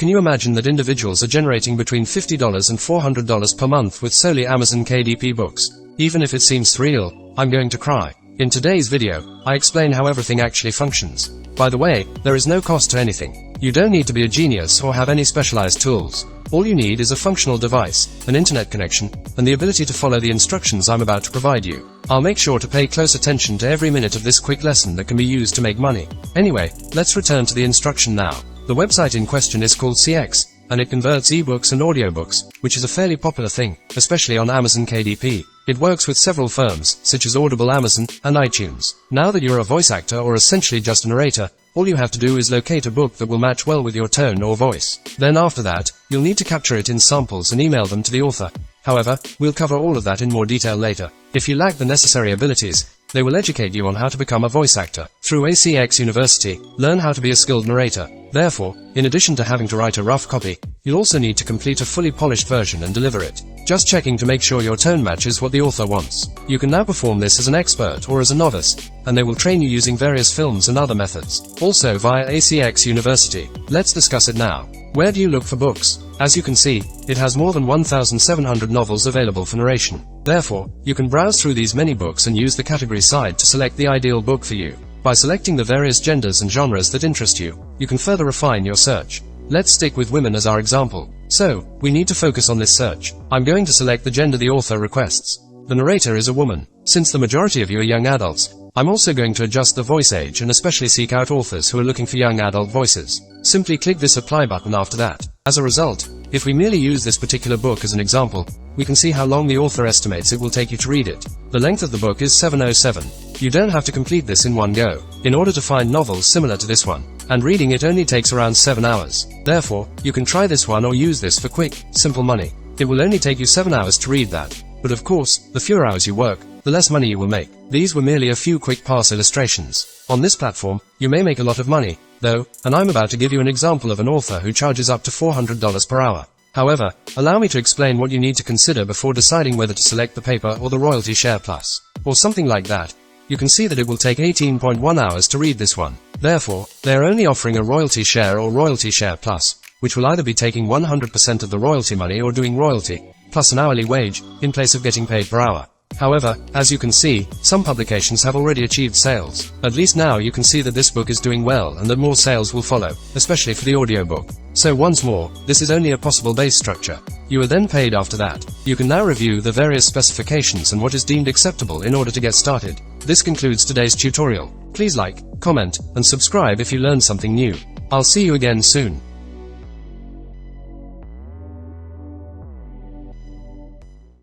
Can you imagine that individuals are generating between $50 and $400 per month with solely Amazon KDP books? Even if it seems surreal, I'm going to cry. In today's video, I explain how everything actually functions. By the way, there is no cost to anything. You don't need to be a genius or have any specialized tools. All you need is a functional device, an internet connection, and the ability to follow the instructions I'm about to provide you. I'll make sure to pay close attention to every minute of this quick lesson that can be used to make money. Anyway, let's return to the instruction now. The website in question is called CX, and it converts ebooks and audiobooks, which is a fairly popular thing, especially on Amazon KDP. It works with several firms, such as Audible, Amazon, and iTunes. Now that you're a voice actor or essentially just a narrator, all you have to do is locate a book that will match well with your tone or voice. Then after that, you'll need to capture it in samples and email them to the author. However, we'll cover all of that in more detail later. If you lack the necessary abilities, they will educate you on how to become a voice actor. Through ACX University, learn how to be a skilled narrator. Therefore, in addition to having to write a rough copy, you'll also need to complete a fully polished version and deliver it, just checking to make sure your tone matches what the author wants. You can now perform this as an expert or as a novice, and they will train you using various films and other methods, also via ACX University. Let's discuss it now. Where do you look for books? As you can see, it has more than 1,700 novels available for narration. Therefore, you can browse through these many books and use the category side to select the ideal book for you. By selecting the various genders and genres that interest you, you can further refine your search. Let's stick with women as our example. So, we need to focus on this search. I'm going to select the gender the author requests. The narrator is a woman. Since the majority of you are young adults, I'm also going to adjust the voice age and especially seek out authors who are looking for young adult voices. Simply click this apply button after that. As a result, if we merely use this particular book as an example, we can see how long the author estimates it will take you to read it. The length of the book is 707. You don't have to complete this in one go. In order to find novels similar to this one, and reading it only takes around 7 hours. Therefore, you can try this one or use this for quick, simple money. It will only take you 7 hours to read that. But of course, the fewer hours you work, the less money you will make. These were merely a few quick pass illustrations. On this platform, you may make a lot of money, though, and I'm about to give you an example of an author who charges up to $400 per hour. However, allow me to explain what you need to consider before deciding whether to select the paper or the Royalty Share Plus, or something like that. You can see that it will take 18.1 hours to read this one. Therefore, they are only offering a Royalty Share or Royalty Share Plus, which will either be taking 100% of the royalty money or doing royalty, plus an hourly wage, in place of getting paid per hour. However, as you can see, some publications have already achieved sales. At least now you can see that this book is doing well and that more sales will follow, especially for the audiobook. So once more, this is only a possible base structure. You are then paid after that. You can now review the various specifications and what is deemed acceptable in order to get started. This concludes today's tutorial. Please like, comment, and subscribe if you learned something new. I'll see you again soon.